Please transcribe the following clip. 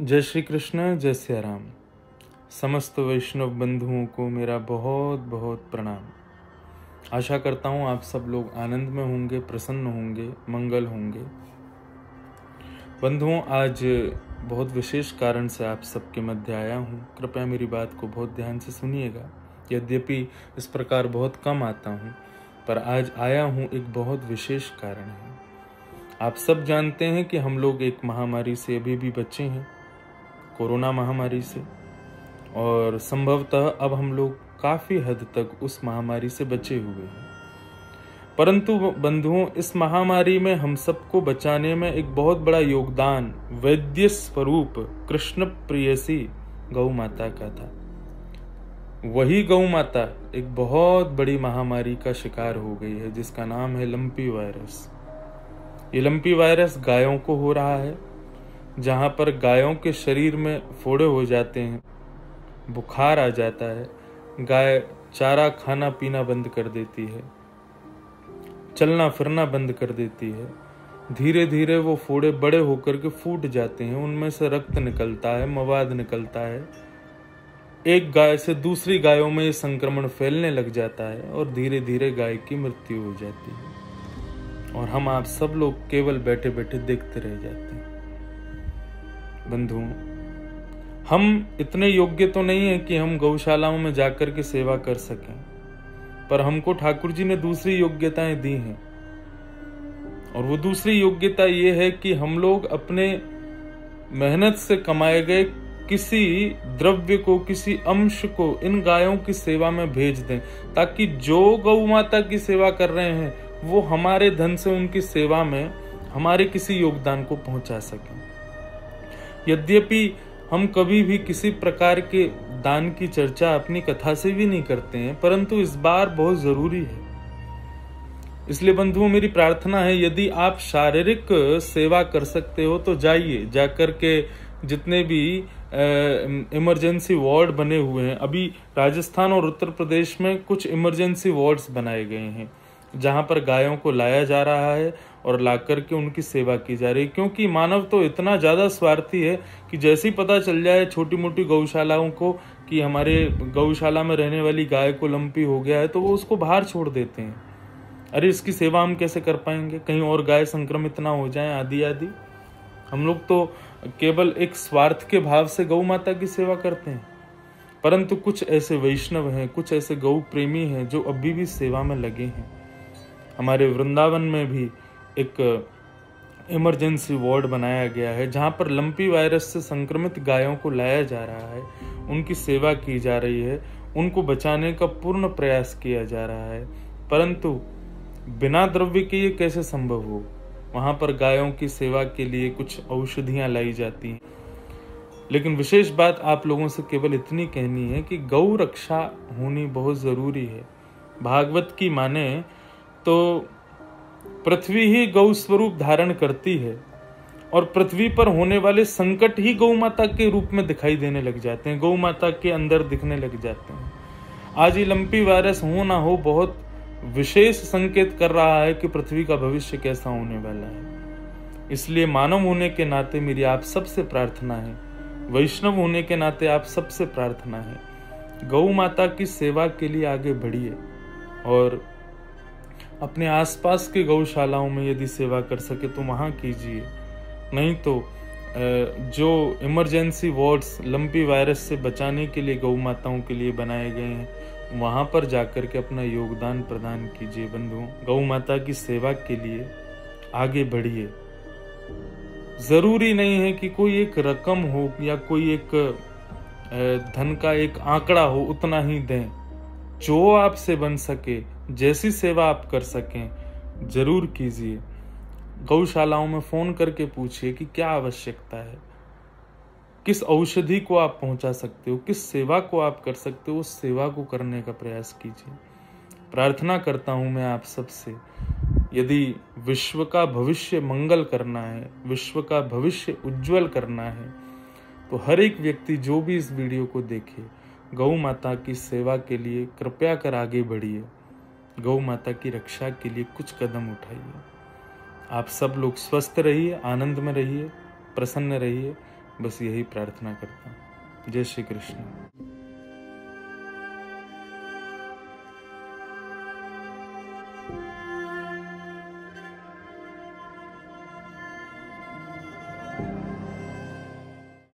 जय श्री कृष्ण, जय सिया राम। समस्त वैष्णव बंधुओं को मेरा बहुत बहुत प्रणाम। आशा करता हूँ आप सब लोग आनंद में होंगे, प्रसन्न होंगे, मंगल होंगे। बंधुओं, आज बहुत विशेष कारण से आप सबके मध्य आया हूँ। कृपया मेरी बात को बहुत ध्यान से सुनिएगा। यद्यपि इस प्रकार बहुत कम आता हूँ, पर आज आया हूँ एक बहुत विशेष कारण है। आप सब जानते हैं कि हम लोग एक महामारी से अभी भी बचे हैं, कोरोना महामारी से, और संभवतः अब हम लोग काफी हद तक उस महामारी से बचे हुए हैं। परंतु बंधुओं, इस महामारी में हम सबको बचाने में एक बहुत बड़ा योगदान वैद्य स्वरूप कृष्ण प्रेयसी गौ माता का था। वही गौ माता एक बहुत बड़ी महामारी का शिकार हो गई है, जिसका नाम है लंपी वायरस। ये लंपी वायरस गायों को हो रहा है, जहां पर गायों के शरीर में फोड़े हो जाते हैं, बुखार आ जाता है, गाय चारा खाना पीना बंद कर देती है, चलना फिरना बंद कर देती है। धीरे धीरे वो फोड़े बड़े होकर के फूट जाते हैं, उनमें से रक्त निकलता है, मवाद निकलता है। एक गाय से दूसरी गायों में ये संक्रमण फैलने लग जाता है और धीरे धीरे गाय की मृत्यु हो जाती है, और हम आप सब लोग केवल बैठे बैठे देखते रह जाते हैं। बंधुओं, हम इतने योग्य तो नहीं है कि हम गौशालाओं में जाकर के सेवा कर सकें, पर हमको ठाकुर जी ने दूसरी योग्यताएं दी हैं। और वो दूसरी योग्यता ये है कि हम लोग अपने मेहनत से कमाए गए किसी द्रव्य को, किसी अंश को इन गायों की सेवा में भेज दें, ताकि जो गौ माता की सेवा कर रहे हैं वो हमारे धन से उनकी सेवा में हमारे किसी योगदान को पहुंचा सकें। यद्यपि हम कभी भी किसी प्रकार के दान की चर्चा अपनी कथा से भी नहीं करते हैं, परंतु इस बार बहुत जरूरी है। इसलिए बंधुओं, मेरी प्रार्थना है, यदि आप शारीरिक सेवा कर सकते हो तो जाइए, जाकर के जितने भी इमरजेंसी वार्ड बने हुए हैं, अभी राजस्थान और उत्तर प्रदेश में कुछ इमरजेंसी वार्ड्स बनाए गए हैं, जहां पर गायों को लाया जा रहा है और लाकर के उनकी सेवा की जा रही है। क्योंकि मानव तो इतना ज्यादा स्वार्थी है कि जैसे ही पता चल जाए छोटी मोटी गौशालाओं को कि हमारे गौशाला में रहने वाली गाय को लंपी हो गया है, तो वो उसको बाहर छोड़ देते हैं। अरे इसकी सेवा हम कैसे कर पाएंगे, कहीं और गाय संक्रमित ना हो जाए, आदि आदि। हम लोग तो केवल एक स्वार्थ के भाव से गौ माता की सेवा करते हैं, परंतु कुछ ऐसे वैष्णव हैं, कुछ ऐसे गौ प्रेमी हैं जो अभी भी सेवा में लगे हैं। हमारे वृंदावन में भी एक इमरजेंसी वार्ड बनाया गया है, जहां पर लंपी वायरस से संक्रमित गायों को लाया जा रहा है, उनकी सेवा की जा रही है, उनको बचाने का पूर्ण प्रयास किया जा रहा है। परंतु बिना द्रव्य के ये कैसे संभव हो? वहां पर गायों की सेवा के लिए कुछ औषधियां लाई जाती हैं। लेकिन विशेष बात आप लोगों से केवल इतनी कहनी है कि गौ रक्षा होनी बहुत जरूरी है। भागवत की माने तो पृथ्वी ही गौ स्वरूप धारण करती है, और पृथ्वी पर होने वाले संकट ही गौ माता के रूप में दिखाई देने लग जाते हैं, गौ माता के अंदर दिखने लग जाते हैं। आज ये लंपी वायरस हो ना हो बहुत विशेष संकेत कर रहा है कि पृथ्वी का भविष्य कैसा होने वाला है। इसलिए मानव होने के नाते मेरी आप सबसे प्रार्थना है, वैष्णव होने के नाते आप सबसे प्रार्थना है, गौ माता की सेवा के लिए आगे बढ़िए, और अपने आसपास के गौशालाओं में यदि सेवा कर सके तो वहां कीजिए। नहीं तो जो इमरजेंसी वार्ड्स लंपी वायरस से बचाने के लिए गौ माताओं के लिए बनाए गए हैं, वहां पर जाकर के अपना योगदान प्रदान कीजिए। बंधुओं, गौ माता की सेवा के लिए आगे बढ़िए। जरूरी नहीं है कि कोई एक रकम हो या कोई एक धन का एक आंकड़ा हो, उतना ही दें। जो आपसे बन सके, जैसी सेवा आप कर सकें, जरूर कीजिए। गौशालाओं में फोन करके पूछिए कि क्या आवश्यकता है, किस औषधि को आप पहुंचा सकते हो, किस सेवा को आप कर सकते हो, उस सेवा को करने का प्रयास कीजिए। प्रार्थना करता हूं मैं आप सबसे, यदि विश्व का भविष्य मंगल करना है, विश्व का भविष्य उज्जवल करना है, तो हर एक व्यक्ति जो भी इस वीडियो को देखे, गौ माता की सेवा के लिए कृपया कर आगे बढ़िए। गौ माता की रक्षा के लिए कुछ कदम उठाइए। आप सब लोग स्वस्थ रहिए, आनंद में रहिए, प्रसन्न रहिए। बस यही प्रार्थना करता हूँ। जय श्री कृष्ण।